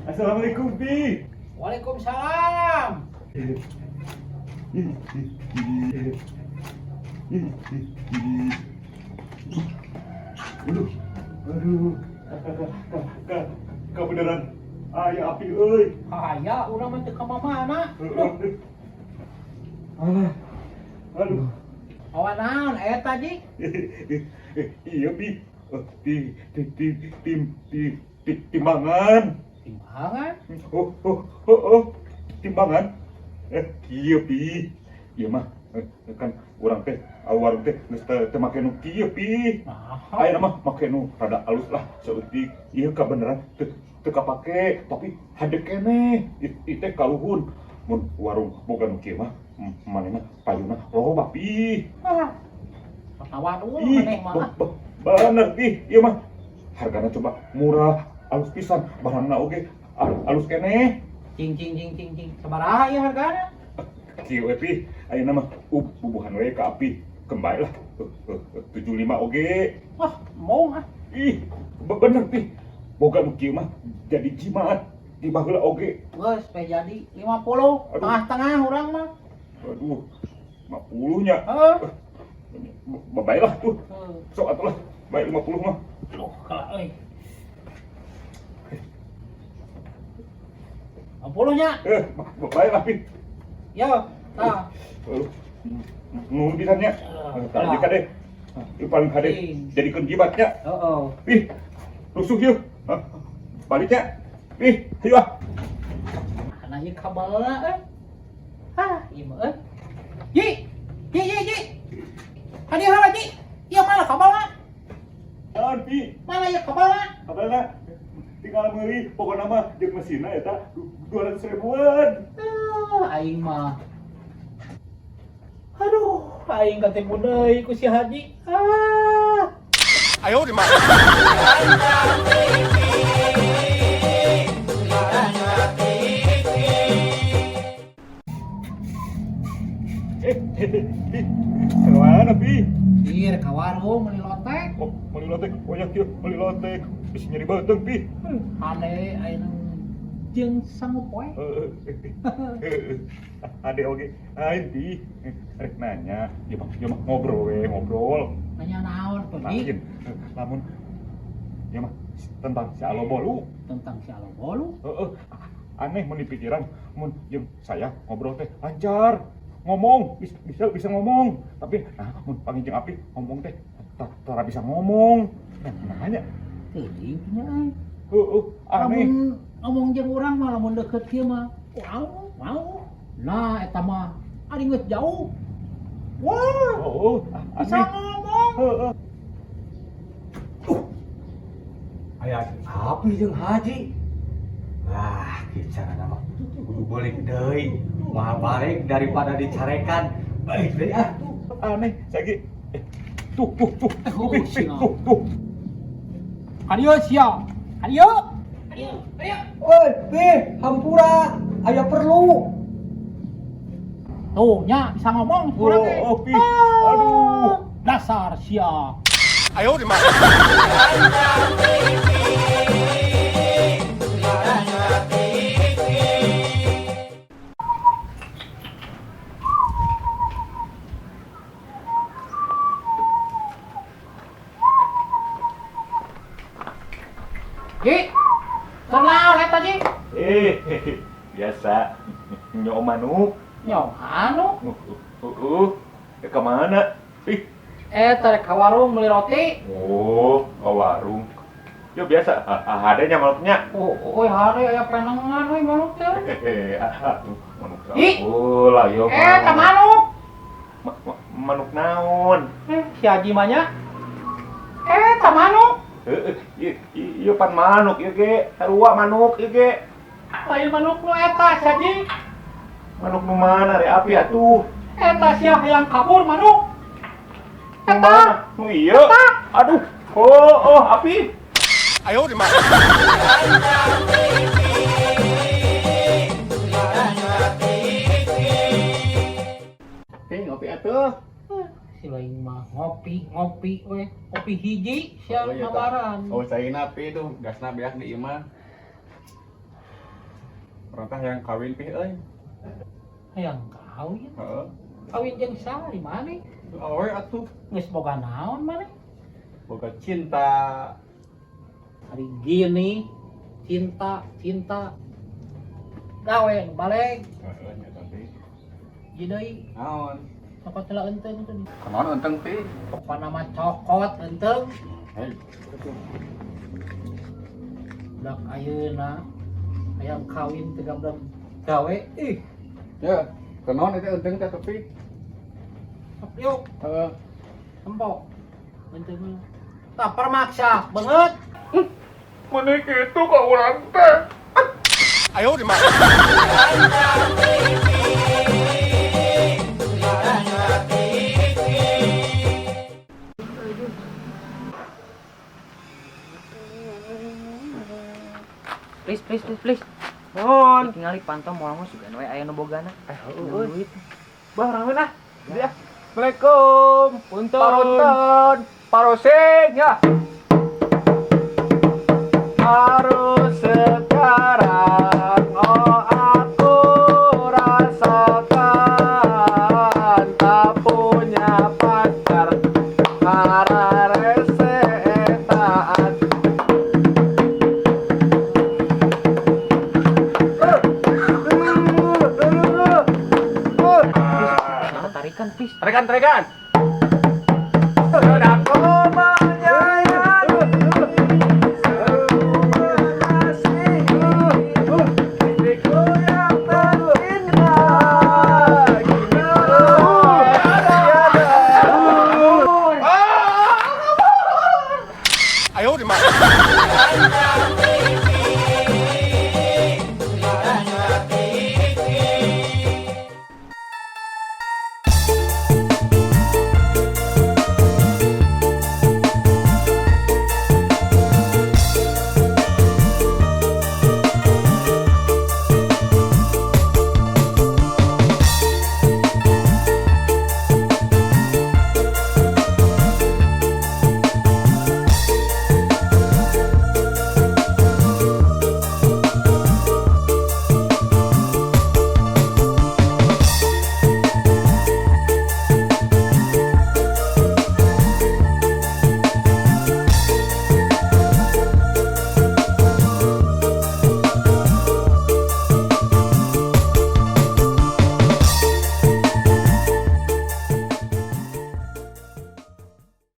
Assalamualaikum, Pi. Waalaikumsalam. Aduh, kau beneran ayah api, euy. Aya urang mah teu ka mana. Aduh. Awan naon eta ji? Iya, Pi. Timbangan. Timbangan. Timbangan. Iya, Pi. Iya mah, kan urang teh warung teh geus teu make nu kieu, Pi. Ayeuna mah make nu rada alus lah, saeutik. Ieu ka beneran teu kapake, tapi hadek keneh. Ieu teh kaluhun. Mun warung boga nu kieu mah, maneh mah payuna loba, Pi. Kawan Ih, maneh mah. bener, Pi. Ieu mah hargana coba murah, alus pisan, barangna oge alus keneh. Cing. Sabaraha ieu hargana? Kieu we, Pi. Ayeuna mah bubuhan we ka api. Kembali lah. 75 oge. Wah, moong ah. Ih, bener, Pi. Boga nu kieu mah jadi jimat di baheula oge. Geus pe jadi 50. Aduh. Tengah-tengah urang mah. Aduh, 50 nya. Heuh. Baiklah tuh. Sok atuh lah. Baik 50 mah. Loh, kalah euy. 50 nya. Baiklah, Pi. Yo, tah. Nuhun pisan nya. Tadi kade. Ieu paling kade jadikeun jimatnya. Heeh. Ih, rusuh yeuh. Baliknya. Ih, ayo ah. Kana ieu kabelna euy. Hah, ieu mah euy. Ji. Hadiah heula Ji. Ieu mana kabelna? Naon, Pi? Mana ieu kabelna? Kabarna tinggal meuli pokona mah jeung mesinna eta 200 ribuan. Aing mah. Aduh, aing katipu deui ku si Haji. Ayo di mana? Kemana, Pi? Ir ka warung meuli lotek. Oh, meuli lotek. Oh ya kieu, meuli lotek. Bisa nyari bateung, Pi. Hade ayeuna jeung sanggup poe. Ade oge. Ain, Pi. Rek nanya, ya mah ngobrol we, ngobrol. Nanya naon tuh Ji? Lain. Lamun ya mah tentang si Alobolu. Tentang si Alobolu. Aneh mun di pikiran mun jeung saya ngobrol teh lancar. Ngomong bisa ngomong, tapi mun panggil jeung api ngomong teh tara bisa ngomong. Nanya. Teuing nya ai. Aneh. Lamun ngomong jeung urang mah lamun deukeut kieu mah mau. Nah eta mah ari geus jauh. Wah. Bisa Aneh. ngomong. Aya api jeung Haji. Wah, bicara nama kudu balik deui. Mah balik daripada dicarekan. Balik deui ah. Aneh sagi. Tuh. Tuh. Adio sia. Adio. Oi, Pi, hampura. Aya perlu. Tuh nya bisa ngomong urang teh. Pi. Aduh. Dasar sia. Ayo di mana? Ji. Ternaon eta Ji? Biasa. Nyo manuk. Nyo anu. Ya kemana? Ih. Eta rek ka warung meuli roti. Oh, ke warung. Ya biasa, adanya manuknya. Oh, hari aya penengan we manuk teh. Manuk Ih. lah, yo. Eta manuk. Manuk naon? Si Haji mah nya. Eta manuk. Iya pan manuk, iya ge. Sarua manuk, iya ge. Lain manuk nu eta si Haji. Manuk nu mana, re api atuh. Eta sia yang kabur manuk. Nu mana? Nu iya. Aduh. Api. Ayo di mana? Ngopi atuh. Si si lain mah ngopi we kopi hiji siang nawaran. Oh saya napi itu gasna beak di imah. Perintah yang kawin pih euy. Hayang kawin. Heeh. Kawin jeung saha di mana? Awe atuh Geus boga naon mana? boga cinta. Hari gini cinta gawe balik Heeh nya tadi. jadi Naon? cokot celah enteng tuh Kenaon enteng pi? pokoknya nama cokot enteng Hei. dak ayeuna hayang kawin tegam dan gawe Ya, kenaon itu enteng teh tapi. sok yuk Heeh. empok enteng mah tak permaksa banget Menik itu kok orang teh. 哎呦我的妈！ Please. Naon? Tingali pantau moal mah sugan we aya nu bogana. Euy. Bah rameun ah. Dia. Assalamualaikum. Punten. Paronten. Parosing ya. Harus sekarang oh aku rasakan tak punya pacar karena rese taat. Nah, tarikan please. Rekan. Sudah ku menyayangi, istriku yang tercinta, kini tiada. 哎呦我的妈！